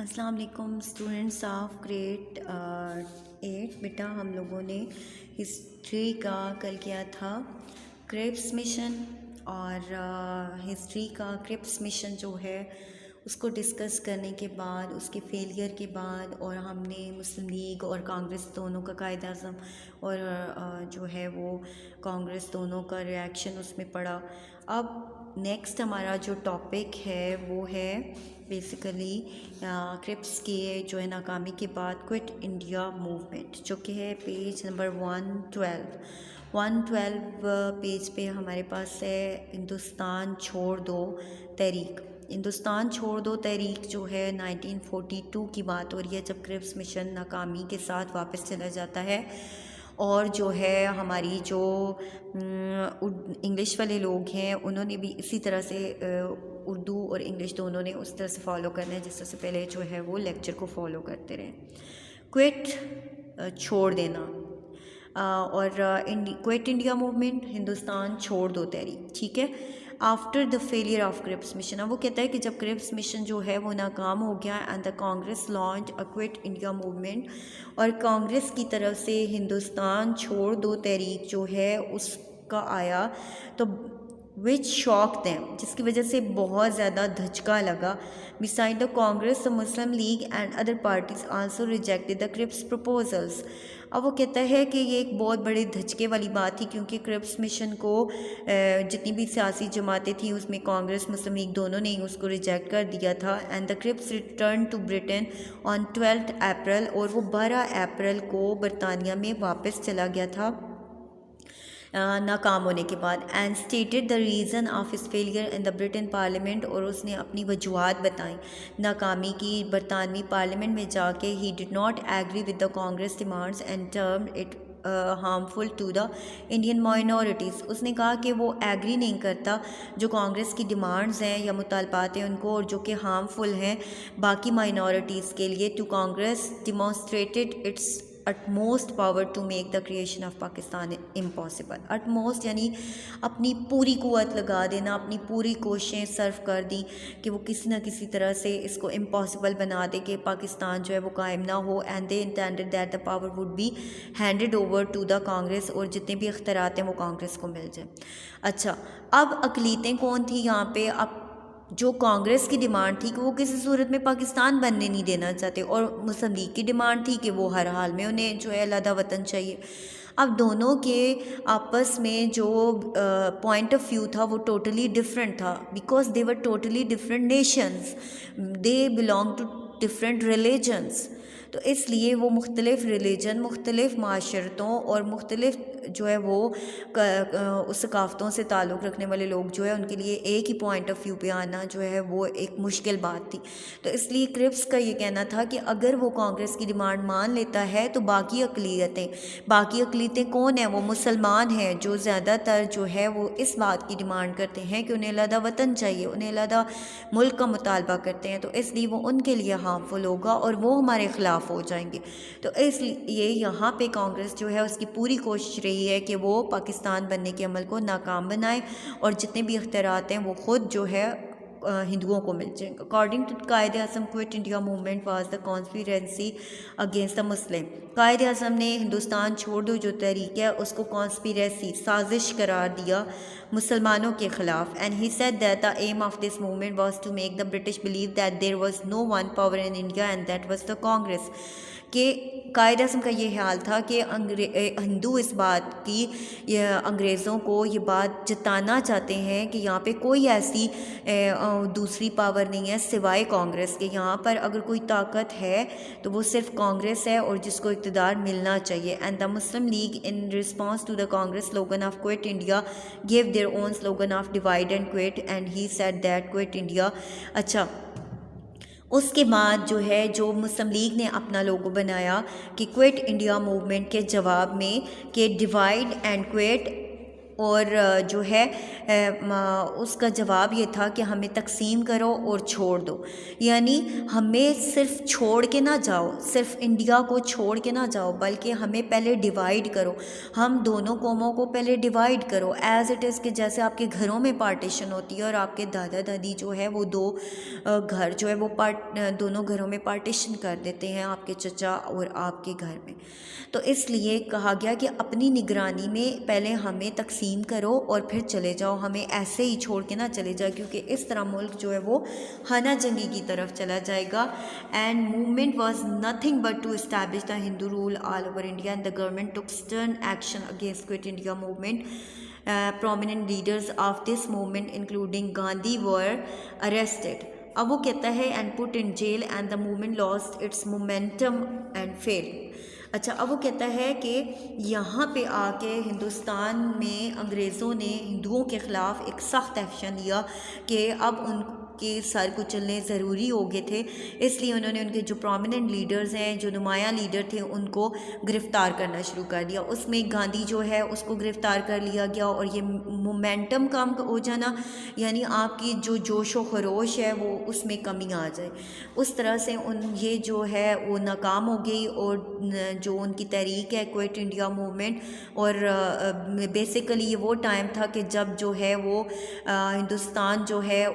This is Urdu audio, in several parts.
السلام علیکم اسٹوڈنٹس آف گریڈ 8۔ بیٹا ہم لوگوں نے ہسٹری کا کل کیا تھا کرپس مشن، اور ہسٹری کا کرپس مشن جو ہے اس کو ڈسکس کرنے کے بعد، اس کے فیلئر کے بعد، اور ہم نے مسلم لیگ اور کانگریس دونوں کا قائد اعظم اور جو ہے وہ کانگریس دونوں کا ریاکشن اس میں پڑھا۔ اب نیکسٹ ہمارا جو ٹاپک ہے وہ ہے بیسیکلی کرپس کے جو ہے ناکامی کے بعد کوئٹ انڈیا موومنٹ، جو کہ ہے پیج نمبر 112 پیج پہ ہمارے پاس ہے ہندوستان چھوڑ دو تحریک۔ ہندوستان چھوڑ دو تحریک جو ہے 1942 کی بات ہو رہی ہے، جب کرپس مشن ناکامی کے ساتھ واپس چلا جاتا ہے، اور جو ہے ہماری جو انگلش والے لوگ ہیں انہوں نے بھی اسی طرح سے اردو اور انگلش دونوں نے اس طرح سے فالو کرنا ہے جس طرح سے پہلے جو ہے وہ لیکچر کو فالو کرتے رہے۔ کوئٹ چھوڑ دینا اور کوئٹ انڈیا موومنٹ، ہندوستان چھوڑ دو تحریک، ٹھیک ہے۔ After the failure of Cripps mission, اب وہ کہتا ہے کہ جب کرپس مشن جو ہے وہ ناکام ہو گیا، and the Congress launch a quit India movement, اور کانگریس کی طرف سے ہندوستان چھوڑ دو تحریک جو ہے اس کا آیا، تو وچ شاک دیم، جس کی وجہ سے بہت زیادہ دھچکا لگا۔ beside the Congress, the Muslim League and other parties also rejected the Cripps proposals۔ اب وہ کہتا ہے کہ یہ ایک بہت بڑے دھچکے والی بات تھی، کیونکہ کرپس مشن کو جتنی بھی سیاسی جماعتیں تھیں اس میں کانگریس مسلم لیگ دونوں نے اس کو ریجیکٹ کر دیا تھا۔ And the Cripps return to Britain on 12 April, اور وہ 12 اپریل کو برطانیہ میں واپس چلا گیا تھا ناکام ہونے کے بعد۔ And stated the reason of his failure in the Britain parliament, اور اس نے اپنی وجوہات بتائیں ناکامی کی برطانوی پارلیمنٹ میں جا کے۔ He did not agree with the Congress demands and termed it harmful to the Indian minorities. اس نے کہا کہ وہ ایگری نہیں کرتا جو کانگریس کی ڈیمانڈز ہیں یا مطالبات ہیں ان کو، اور جو کہ ہارمفل ہیں باقی مائنورٹیز کے لیے۔ To Congress demonstrated its utmost power to make the creation of Pakistan impossible۔ utmost یعنی اپنی پوری قوت لگا دینا، اپنی پوری کوششیں صرف کر دیں کہ وہ کسی نہ کسی طرح سے اس کو امپاسبل بنا دے کہ پاکستان جو ہے وہ قائم نہ ہو۔ And they intended that the power would be handed over to the Congress، اور جتنے بھی اختیارات ہیں وہ کانگریس کو مل جائیں۔ اچھا، اب اقلیتیں کون تھیں یہاں پہ؟ اب جو کانگریس کی ڈیمانڈ تھی کہ وہ کسی صورت میں پاکستان بننے نہیں دینا چاہتے، اور مسلم لیگ کی ڈیمانڈ تھی کہ وہ ہر حال میں انہیں جو ہے علیحدہ وطن چاہیے۔ اب دونوں کے آپس میں جو پوائنٹ آف ویو تھا وہ ٹوٹلی ڈفرینٹ تھا، because they were totally different nations, they belong to different religions. تو اس لیے وہ مختلف ریلیجن، مختلف معاشرتوں اور مختلف جو ہے وہ اس ثقافتوں سے تعلق رکھنے والے لوگ جو ہے ان کے لیے ایک ہی پوائنٹ آف ویو پہ آنا جو ہے وہ ایک مشکل بات تھی۔ تو اس لیے کرپس کا یہ کہنا تھا کہ اگر وہ کانگریس کی ڈیمانڈ مان لیتا ہے تو باقی اقلیتیں کون ہیں؟ وہ مسلمان ہیں، جو زیادہ تر جو ہے وہ اس بات کی ڈیمانڈ کرتے ہیں کہ انہیں علیحدہ وطن چاہیے، انہیں علیحدہ ملک کا مطالبہ کرتے ہیں، تو اس لیے وہ ان کے لیے ہارمفل ہوگا اور وہ ہمارے خلاف ہو جائیں گے۔ تو اس لیے یہاں پہ کانگریس جو ہے اس کی پوری کوشش رہی ہے کہ وہ پاکستان بننے کے عمل کو ناکام بنائے، اور جتنے بھی اختیارات ہیں وہ خود جو ہے ہندوؤں کو مل جائیں گے۔ According to Quaid Azam, Quit India Movement was the conspiracy against the Muslim. Quaid Azam نے ہندوستان چھوڑ دو جو تحریک ہے اس کو کانسپیرسی، سازش قرار دیا مسلمانوں کے خلاف۔ And he said that the aim of this movement was to make the British believe that there was no one power in India and that was the Congress. کہ قائد اعظم کا یہ حال تھا کہ ہندو اس بات کی انگریزوں کو یہ بات جتانا چاہتے ہیں کہ یہاں پہ کوئی ایسی دوسری پاور نہیں ہے سوائے کانگریس کے، یہاں پر اگر کوئی طاقت ہے تو وہ صرف کانگریس ہے اور جس کو اقتدار ملنا چاہیے۔ And the Muslim League in response to the Congress slogan of quit India gave their own slogan of divide and quit, and he said that quit India. اچھا، اس کے بعد جو ہے جو مسلم لیگ نے اپنا لوگو بنایا کہ کوئٹ انڈیا موومنٹ کے جواب میں کہ ڈیوائڈ اینڈ کوئٹ اور جو ہے اس کا جواب یہ تھا کہ ہمیں تقسیم کرو اور چھوڑ دو، یعنی ہمیں صرف چھوڑ کے نہ جاؤ، صرف انڈیا کو چھوڑ کے نہ جاؤ، بلکہ ہمیں پہلے ڈیوائیڈ کرو، ہم دونوں قوموں کو پہلے ڈیوائیڈ کرو ایز اٹ از، کہ جیسے آپ کے گھروں میں پارٹیشن ہوتی ہے اور آپ کے دادا دادی جو ہے وہ دو گھر جو ہے وہ دونوں گھروں میں پارٹیشن کر دیتے ہیں آپ کے چچا اور آپ کے گھر میں، تو اس لیے کہا گیا کہ اپنی نگرانی میں پہلے ہمیں تقسیم کرو اور پھر چلے جاؤ، ہمیں ایسے ہی چھوڑ کے نہ چلے جاؤ، کیونکہ اس طرح ملک جو ہے وہ خانہ جنگی کی طرف چلا جائے گا. And movement was nothing but to establish the Hindu rule all over India, and the government took stern action against Quit India Movement. Prominent leaders of this movement including Gandhi were arrested. اب وہ کہتا ہے and put in jail, and the movement lost its momentum and failed. اچھا، اب وہ کہتا ہے کہ یہاں پہ آ کے ہندوستان میں انگریزوں نے ہندوؤں کے خلاف ایک سخت ایکشن لیا کہ اب ان کے سر کچلنے ضروری ہو گئے تھے، اس لیے انہوں نے ان کے جو پرومیننٹ لیڈرز ہیں، جو نمایاں لیڈر تھے، ان کو گرفتار کرنا شروع کر دیا. اس میں گاندھی جو ہے اس کو گرفتار کر لیا گیا، اور یہ مومنٹم کم ہو جانا، یعنی آپ کی جو جوش و خروش ہے وہ اس میں کمی آ جائے، اس طرح سے یہ جو ہے وہ ناکام ہو گئی. اور جو ان کی تحریک ہے کوئٹ انڈیا موومنٹ، اور بیسیکلی یہ وہ ٹائم تھا کہ جب جو ہے وہ ہندوستان جو ہے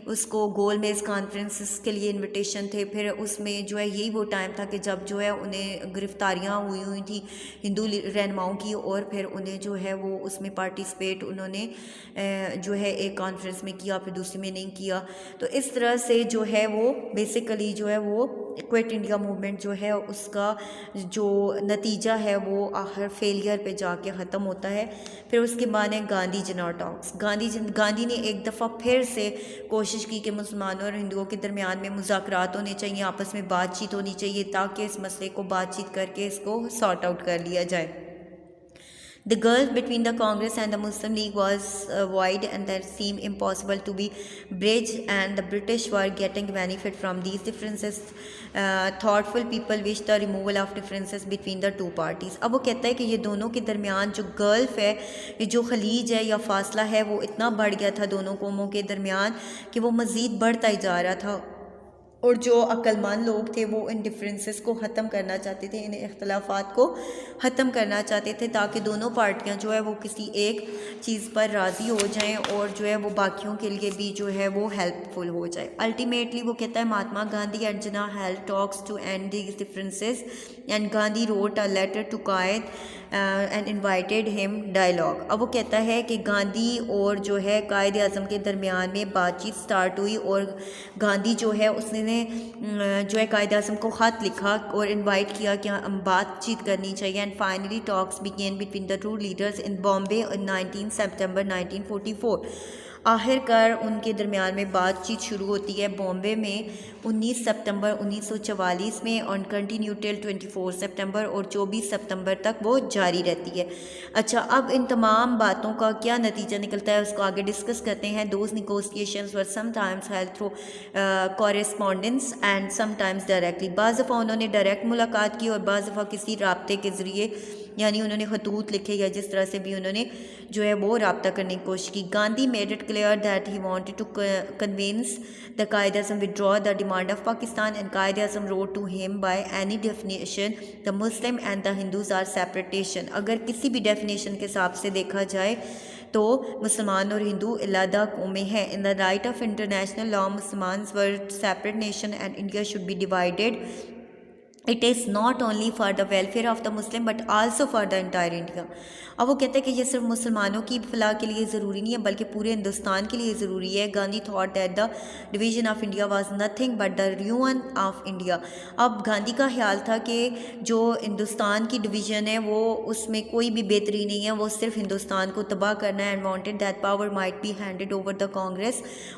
اس کو گول میز کانفرنسز کے لیے انویٹیشن تھے، پھر اس میں جو ہے یہی وہ ٹائم تھا کہ جب جو ہے انہیں گرفتاریاں ہوئی تھیں ہندو رہنماؤں کی، اور پھر انہیں جو ہے وہ اس میں پارٹیسپیٹ انہوں نے جو ہے ایک کانفرنس میں کیا، پھر دوسری میں نہیں کیا. تو اس طرح سے جو ہے وہ بیسیکلی جو ہے وہ کوئٹ انڈیا موومنٹ جو ہے اس کا جو نتیجہ ہے وہ آخر فیلئر پہ جا کے ختم ہوتا ہے. پھر اس کے بعد ہے گاندھی جنو ٹاکس. گاندھی نے ایک دفعہ پھر سے کوشش کی کہ مسلمانوں اور ہندوؤں کے درمیان میں مذاکرات ہونے چاہیے، آپس میں بات چیت ہونی چاہیے، تاکہ اس مسئلے کو بات چیت کر کے اس کو سارٹ آؤٹ کر لیا جائے. The gulf between the Congress and the Muslim League was wide, and that seemed impossible to be bridged, and the British were getting benefit from these differences. Thoughtful people wished the removal of differences between the two parties. اب وہ کہتا ہے کہ یہ دونوں کے درمیان جو گلف ہے، یہ جو خلیج ہے یا فاصلہ ہے، وہ اتنا بڑھ گیا تھا دونوں قوموں کے درمیان کہ وہ مزید بڑھتا ہی جا رہا تھا، اور جو عقل مند لوگ تھے وہ ان ڈفرینسز کو ختم کرنا چاہتے تھے، ان اختلافات کو ختم کرنا چاہتے تھے، تاکہ دونوں پارٹیاں جو ہے وہ کسی ایک چیز پر راضی ہو جائیں، اور جو ہے وہ باقیوں کے لیے بھی جو ہے وہ ہیلپ فل ہو جائے. الٹیمیٹلی وہ کہتا ہے Mahatma Gandhi and Jinnah held talks to end these differences, and Gandhi wrote a letter to Quaid and invited him dialogue. اب وہ کہتا ہے کہ گاندھی اور جو ہے قائد اعظم کے درمیان میں بات چیت سٹارٹ ہوئی، اور گاندھی جو ہے اس نے جو ہے قائد اعظم کو خط لکھا اور انوائٹ کیا کہ ہم بات چیت کرنی چاہیے. And finally talks began between the two leaders in Bombay on 19 September 1944. آخر کار ان کے درمیان میں بات چیت شروع ہوتی ہے بامبے میں 19 ستمبر 1944 میں، اور کنٹینیو ٹل 24 سپتمبر، اور 24 سپتمبر تک وہ جاری رہتی ہے. اچھا، اب ان تمام باتوں کا کیا نتیجہ نکلتا ہے اس کو آگے ڈسکس کرتے ہیں. Those negotiations were some times held through correspondence and some times directly. بعض دفعہ انہوں نے ڈائریکٹ ملاقات کی، اور بعض دفعہ کسی رابطے کے ذریعے، یعنی انہوں نے خطوط لکھے یا جس طرح سے بھی انہوں نے جو ہے وہ رابطہ کرنے کی کوشش کی. Gandhi made it clear that he wanted to convince the Quaid Azam withdraw the demand of Pakistan, and Quaid Azam wrote to him by any definition the Muslim and the Hindus are separate nation. اگر کسی بھی ڈیفینیشن کے حساب سے دیکھا جائے تو مسلمان اور ہندو علیحدہ قومیں ہیں. In the light of international law, Muslims were separate nation and India should be divided. It is not only for the welfare of the Muslim but also for the entire India. اب وہ کہتے ہیں کہ یہ صرف مسلمانوں کی فلاح کے لیے ضروری نہیں ہے بلکہ پورے ہندوستان کے لیے ضروری ہے. Gandhi thought that the division of India was nothing but the ruin of India. اب گاندھی کا خیال تھا کہ جو ہندوستان کی ڈویژن ہے وہ اس میں کوئی بھی بہتری نہیں ہے، وہ صرف ہندوستان کو تباہ کرنا ہے. and wanted that power might be handed over the Congress.